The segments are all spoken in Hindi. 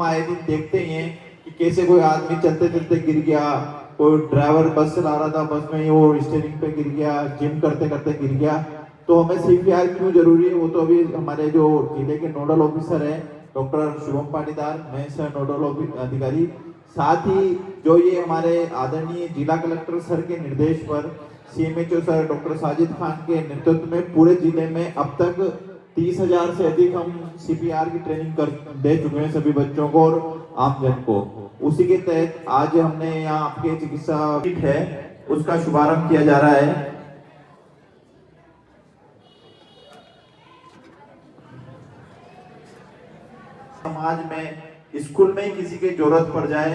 आए दिन देखते ही हैं कि कैसे कोई आदमी चलते चलते गिर गया, कोई ड्राइवर बस चला रहा था, बस में ही वो स्टीयरिंग पे गिर गया, जिम करते करते गिर गया। तो हमें सीपीआर क्यों जरूरी है, वो तो अभी हमारे जो जिले के नोडल ऑफिसर है डॉक्टर शुभम पाटीदार, मैं सर नोडल अधिकारी, साथ ही जो ये हमारे आदरणीय जिला कलेक्टर सर के निर्देश पर CMHO sir doctor Sajid Khan के नेतृत्व में पूरे जिले में अब तक 30,000 से अधिक हम सीपीआर की ट्रेनिंग कर दे चुके हैं सभी बच्चों को और आमजन को। उसी के तहत आज हमने यहाँ आपके चिकित्सा किट है उसका शुभारंभ किया जा रहा है। समाज में स्कूल में ही किसी की जरूरत पड़ जाए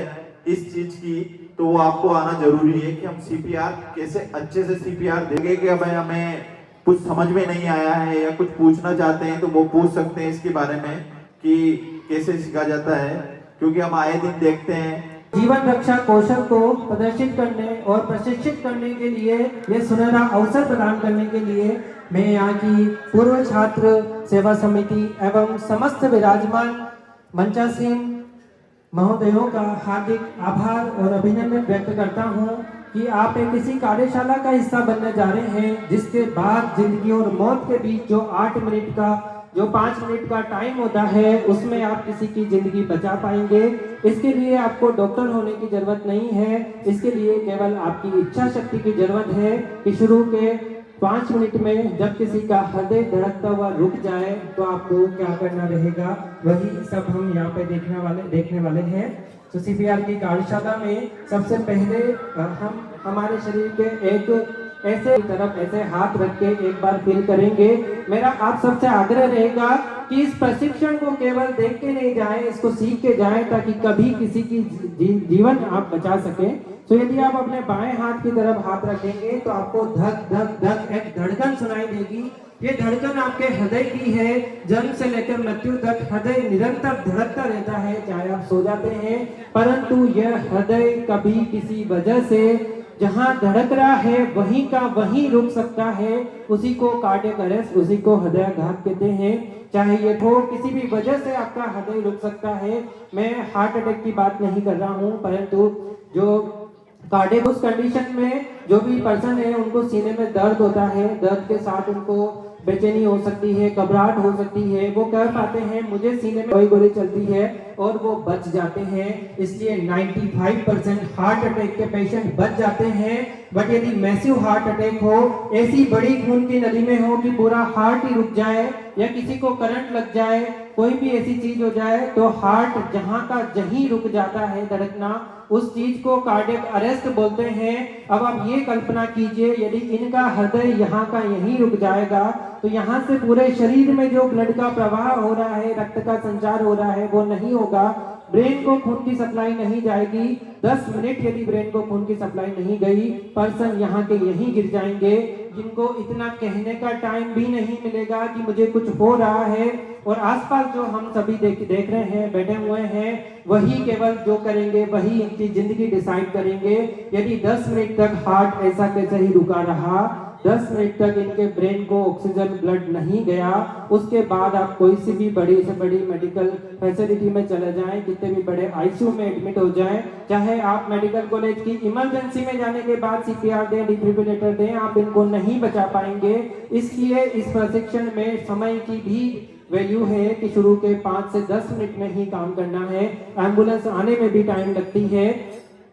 इस चीज की, तो वो आपको आना जरूरी है कि हम सीपीआर कैसे अच्छे से सीपीआर देंगे कि भाई हमें कुछ समझ में नहीं आया है या कुछ पूछना चाहते हैं तो वो पूछ सकते हैं इसके बारे में कि कैसे सीखा जाता है, क्योंकि हम आए दिन देखते हैं। जीवन रक्षा कौशल को प्रदर्शित करने और प्रशिक्षित करने के लिए ये सुनहरा अवसर प्रदान करने के लिए मैं यहाँ की पूर्व छात्र सेवा समिति एवं समस्त विराजमान मंचासीन महोदयों का हार्दिक आभार और अभिनंदन व्यक्त करता हूँ कि आप एक किसी कार्यशाला का हिस्सा बनने जा रहे हैं जिसके बाद जिंदगी और मौत के बीच जो 8 मिनट का जो 5 मिनट का टाइम होता है उसमें आप किसी की जिंदगी बचा पाएंगे। इसके लिए आपको डॉक्टर होने की जरूरत नहीं है, इसके लिए केवल आपकी इच्छा शक्ति की जरूरत है कि शुरू के 5 मिनट में जब किसी का हृदय धड़कता हुआ रुक जाए तो आपको क्या करना रहेगा, वही सब हम यहाँ पे देखने वाले हैं। तो सीपीआर की कार्यशाला में सबसे पहले हम हमारे शरीर के एक ऐसे तरफ ऐसे हाथ रख के एक बार फील करेंगे। मेरा आप सबसे आग्रह रहेगा कि इस प्रशिक्षण को केवल देख के नहीं जाएं, इसको सीख के जाएं ताकि कभी किसी की जीवन आप बचा सकें। तो यदि आप अपने बाएं हाथ की तरफ हाथ रखेंगे तो आपको धक धक धक एक धड़कन सुनाई देगी। ये धड़कन आपके हृदय की है। जन्म से लेकर मृत्यु तक हृदय निरंतर धड़कता रहता है, चाहे आप सो जाते हैं, परंतु यह हृदय कभी किसी वजह से जहां धड़क रहा है वहीं का वहीं रुक सकता है। उसी को कार्डियक अरेस्ट, उसी को हृदयाघात कहते हैं। चाहे ये हो किसी भी वजह से आपका हृदय रुक सकता है। मैं हार्ट अटैक की बात नहीं कर रहा हूं, परंतु जो कार्डियक उस कंडीशन में जो भी पर्सन है उनको सीने में दर्द होता है, दर्द के साथ उनको बेचैनी हो सकती है, घबराहट हो सकती है, वो कह पाते हैं मुझे सीने में दवाई गोली चलती है और वो बच जाते हैं। इसलिए 95% हार्ट अटैक के पेशेंट बच जाते हैं। बट यदि मैसिव हार्ट अटैक हो, ऐसी बड़ी खून की नली में हो कि पूरा हार्ट ही रुक जाए या किसी को करंट लग जाए, कोई भी ऐसी चीज हो जाए तो हार्ट जहां का जहीं रुक जाता है धड़कना, उस चीज को कार्डियक अरेस्ट बोलते हैं। अब आप ये कल्पना कीजिए यदि इनका हृदय यहाँ का यहीं रुक जाएगा तो यहाँ से पूरे शरीर में जो ब्लड का प्रवाह हो रहा है, रक्त का संचार हो रहा है, वो नहीं होगा। ब्रेन को खून की सप्लाई नहीं जाएगी। 10 मिनट यदि ब्रेन को खून की सप्लाई नहीं गई, पर्सन यहाँ के यहीं गिर जाएंगे, जिनको इतना कहने का टाइम भी नहीं मिलेगा कि मुझे कुछ हो रहा है। और आसपास जो हम सभी देख रहे हैं, बैठे हुए हैं, वही केवल जो करेंगे वही इनकी जिंदगी डिसाइड करेंगे। यदि 10 मिनट तक हार्ट ऐसा कैसे ही रुका रहा, 10 मिनट तक इनके ब्रेन को ऑक्सीजन ब्लड नहीं गया, उसके बाद आप कोई सी भी बड़ी से बड़ी मेडिकल फैसिलिटी में चले जाएं, कितने भी बड़े आईसीयू में एडमिट हो जाएं, चाहे आप मेडिकल कॉलेज की इमरजेंसी में जाने के बाद सीपीआर दें, डिफिब्रिलेटर दें, आप इनको नहीं बचा पाएंगे। इसलिए इस प्रशिक्षण में समय की भी वैल्यू है कि शुरू के 5 से 10 मिनट में ही काम करना है। एम्बुलेंस आने में भी टाइम लगती है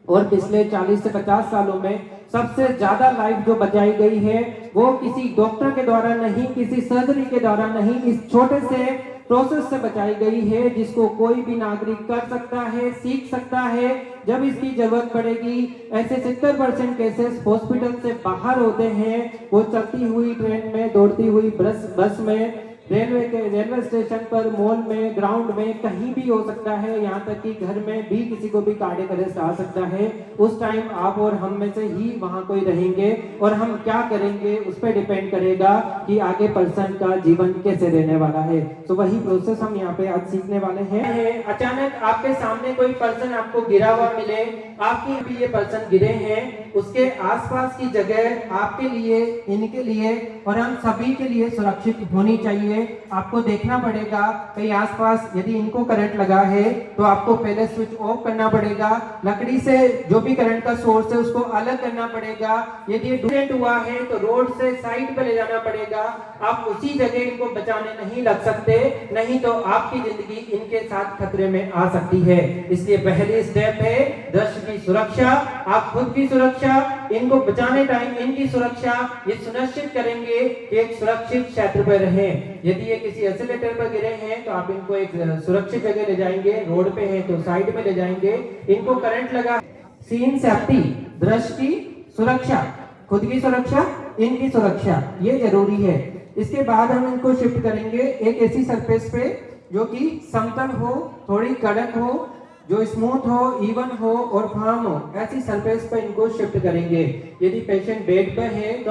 और पिछले 40 से 50 सालों में सबसे ज्यादा लाइफ जो बचाई गई है वो किसी डॉक्टर के द्वारा नहीं, किसी सर्जरी के द्वारा नहीं, इस छोटे से प्रोसेस से बचाई गई है जिसको कोई भी नागरिक कर सकता है, सीख सकता है जब इसकी जरूरत पड़ेगी। ऐसे 70% केसेस हॉस्पिटल से बाहर होते हैं, वो चलती हुई ट्रेन में, दौड़ती हुई बस में, रेलवे स्टेशन पर, मॉल में, ग्राउंड में, कहीं भी हो सकता है। यहाँ तक कि घर में भी किसी को भी कार्डियक अरेस्ट आ सकता है। उस टाइम आप और हम में से ही वहाँ कोई रहेंगे और हम क्या करेंगे उस पर डिपेंड करेगा कि आगे पर्सन का जीवन कैसे रहने वाला है। तो वही प्रोसेस हम यहाँ पे आज सीखने वाले हैं। अचानक आपके सामने कोई पर्सन आपको गिरा हुआ मिले, आपके भी ये पर्सन गिरे हैं, उसके आसपास की जगह आपके लिए, इनके लिए और हम सभी के लिए सुरक्षित होनी चाहिए। हुए आपको देखना पड़ेगा कहीं आसपास यदि इनको करंट लगा है तो आपको पहले स्विच ऑफ करना पड़ेगा, लकड़ी से जो भी करंट का सोर्स है उसको अलग करना पड़ेगा। यदि करंट हुआ है तो रोड से साइड पे ले जाना पड़ेगा। आप उसी जगह इनको बचाने नहीं लग सकते, नहीं तो आपकी जिंदगी इनके साथ खतरे में आ सकती है। इसलिए पहली स्टेप है दृश्य की सुरक्षा, आप खुद की सुरक्षा, इनको बचाने टाइम इनकी सुरक्षा, ये सुनिश्चित करेंगे कि एक सुरक्षित क्षेत्र पर रहें। यदि ये किसी एस्केलेटर पर गिरे हैं तो आप इनको एक सुरक्षित जगह ले जाएंगे, रोड पे हैं तो साइड में ले जाएंगे। इनको करंट लगा, सीन सेफ्टी, दृश्य की सुरक्षा, खुद की सुरक्षा, इनकी सुरक्षा, ये जरूरी है। इसके बाद हम इनको शिफ्ट करेंगे एक ऐसी सरफेस पे जो कि समतल हो, थोड़ी कड़क हो, जो स्मूथ हो, इवन हो और फर्म हो, ऐसी सरफेस पर इनको शिफ्ट करेंगे। यदि पेशेंट बेड पर है तो